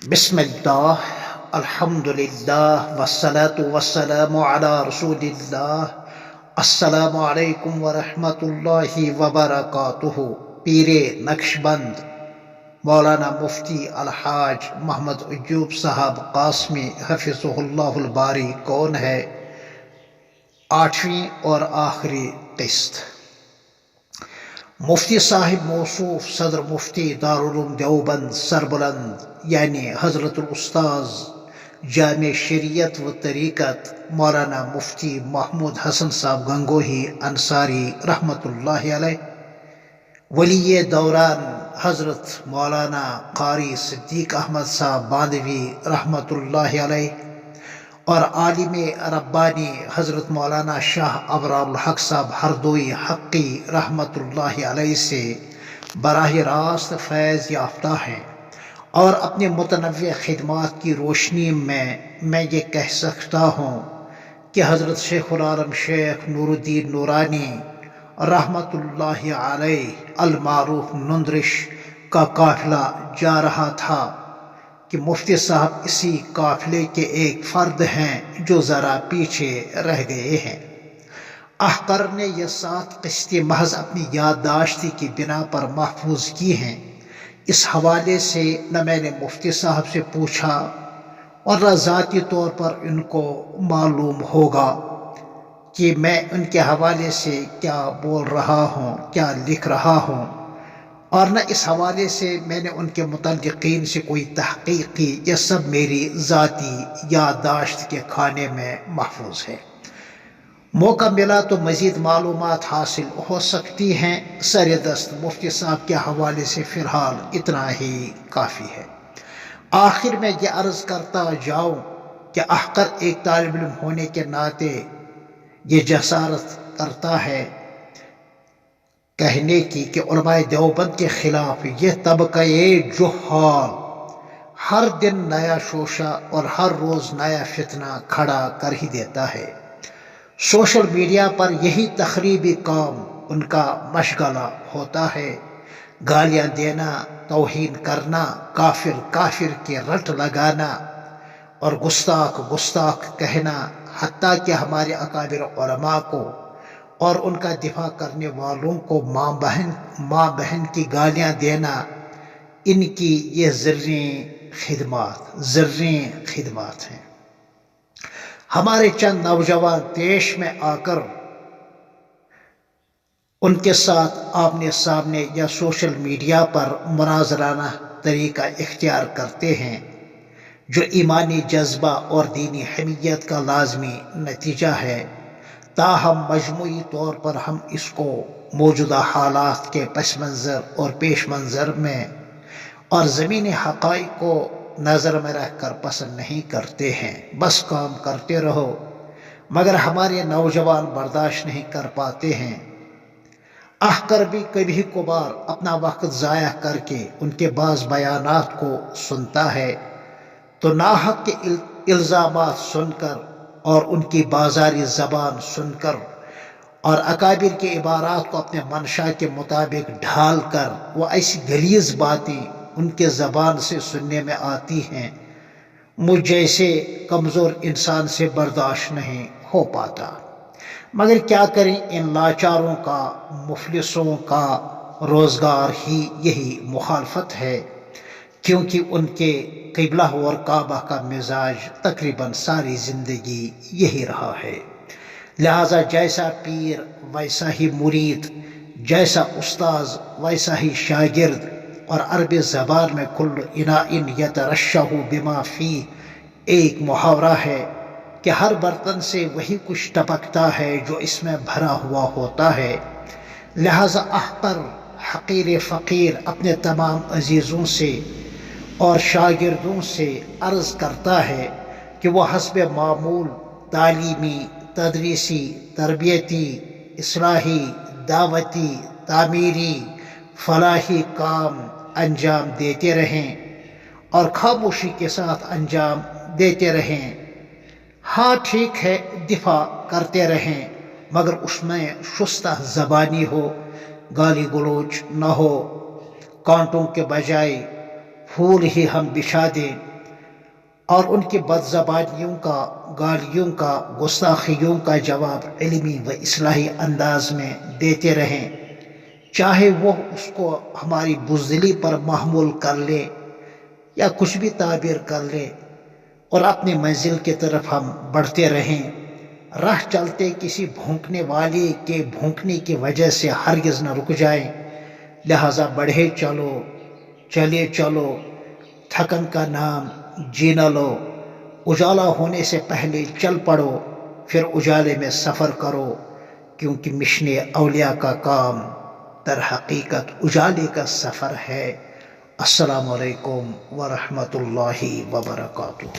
بسم اللہ الحمد للہ والصلاة والسلام علی رسول اللہ۔ السلام علیکم ورحمۃ اللہ وبرکاتہ۔ پیر نقش بند مولانا مفتی الحاج محمد ایوب صاحب قاسمی حفظہ اللہ الباری کون ہے؟ 8ویں اور آخری قسط۔ مفتی صاحب موصوف صدر مفتی دارالعلوم دیوبند سربلند یعنی حضرت الاستاذ جامع شریعت و طریقت مولانا مفتی محمود حسن صاحب گنگوہی انصاری رحمۃ اللہ علیہ، ولی دوران حضرت مولانا قاری صدیق احمد صاحب باندوی رحمۃ اللہ علیہ اور عالم ربانی حضرت مولانا شاہ ابرار الحق صاحب ہردوئی حقی رحمۃ اللہ علیہ سے براہ راست فیض یافتہ ہیں، اور اپنے متنوع خدمات کی روشنی میں یہ کہہ سکتا ہوں کہ حضرت شیخ العالم شیخ نور الدین نورانی رحمۃ اللہ علیہ المعروف نندرش کا قافلہ جا رہا تھا کہ مفتی صاحب اسی قافلے کے ایک فرد ہیں جو ذرا پیچھے رہ گئے ہیں۔ احقر نے یہ 7 قسطیں محض اپنی یادداشت کی بنا پر محفوظ کی ہیں۔ اس حوالے سے نہ میں نے مفتی صاحب سے پوچھا اور نہ ذاتی طور پر ان کو معلوم ہوگا کہ میں ان کے حوالے سے کیا بول رہا ہوں، کیا لکھ رہا ہوں، اور نہ اس حوالے سے میں نے ان کے متعلقین سے کوئی تحقیق کی۔ یہ سب میری ذاتی یادداشت کے کھانے میں محفوظ ہے۔ موقع ملا تو مزید معلومات حاصل ہو سکتی ہیں۔ سر دست مفتی صاحب کے حوالے سے فی الحال اتنا ہی کافی ہے۔ آخر میں یہ عرض کرتا جاؤں کہ احقر ایک طالب علم ہونے کے ناطے یہ جسارت کرتا ہے کہنے کی کہ علماء دیوبند کے خلاف یہ طبقہ جہال ہر دن نیا شوشہ اور ہر روز نیا فتنہ کھڑا کر ہی دیتا ہے۔ سوشل میڈیا پر یہی تخریبی کام ان کا مشغلہ ہوتا ہے۔ گالیاں دینا، توہین کرنا، کافر کافر کی رٹ لگانا اور گستاخ گستاخ کہنا، حتیٰ کہ ہمارے اکابر علماء کو اور ان کا دفاع کرنے والوں کو ماں بہن کی گالیاں دینا، ان کی یہ زرعی خدمات ہیں۔ ہمارے چند نوجوان پیش میں آ کر ان کے ساتھ آمنے سامنے یا سوشل میڈیا پر مناظرانہ طریقہ اختیار کرتے ہیں، جو ایمانی جذبہ اور دینی حمیت کا لازمی نتیجہ ہے۔ تاہم مجموعی طور پر ہم اس کو موجودہ حالات کے پس منظر اور پیش منظر میں اور زمینی حقائق کو نظر میں رکھ کر پسند نہیں کرتے ہیں۔ بس کام کرتے رہو، مگر ہمارے نوجوان برداشت نہیں کر پاتے ہیں۔ احقر بھی کبھی کبھار اپنا وقت ضائع کر کے ان کے بعض بیانات کو سنتا ہے تو ناحق کے الزامات سن کر اور ان کی بازاری زبان سن کر اور اکابر کے عبارات کو اپنے منشا کے مطابق ڈھال کر وہ ایسی غلیظ باتیں ان کے زبان سے سننے میں آتی ہیں، مجھ جیسے کمزور انسان سے برداشت نہیں ہو پاتا۔ مگر کیا کریں، ان لاچاروں کا، مفلسوں کا روزگار ہی یہی مخالفت ہے، کیونکہ ان کے قبلہ اور کعبہ کا مزاج تقریباً ساری زندگی یہی رہا ہے۔ لہذا جیسا پیر ویسا ہی مرید، جیسا استاذ ویسا ہی شاگرد، اور عربی زبان میں کل اناء یترشح بما فیہ ایک محاورہ ہے کہ ہر برتن سے وہی کچھ ٹپکتا ہے جو اس میں بھرا ہوا ہوتا ہے۔ لہذا احقر حقیر فقیر اپنے تمام عزیزوں سے اور شاگردوں سے عرض کرتا ہے کہ وہ حسب معمول تعلیمی، تدریسی، تربیتی، اصلاحی، دعوتی، تعمیری، فلاحی کام انجام دیتے رہیں اور خاموشی کے ساتھ انجام دیتے رہیں۔ ہاں ٹھیک ہے، دفاع کرتے رہیں، مگر اس میں شستہ زبانی ہو، گالی گلوچ نہ ہو، کانٹوں کے بجائے پھول ہی ہم بچھا دیں اور ان کی بد زبانیوں کا، گالیوں کا، گستاخیوں کا جواب علمی و اصلاحی انداز میں دیتے رہیں، چاہے وہ اس کو ہماری بزدلی پر محمول کر لے یا کچھ بھی تعبیر کر لے، اور اپنی منزل کی طرف ہم بڑھتے رہیں۔ راہ چلتے کسی بھونکنے والے کے بھونکنے کی وجہ سے ہرگز نہ رک جائیں، لہذا بڑھے چلو، چلے چلو، تھکن کا نام جی نہ لو، اجالا ہونے سے پہلے چل پڑو، پھر اجالے میں سفر کرو، کیونکہ مشن اولیاء کا کام در حقیقت اجالے کا سفر ہے۔ السلام علیکم ورحمۃ اللہ وبرکاتہ۔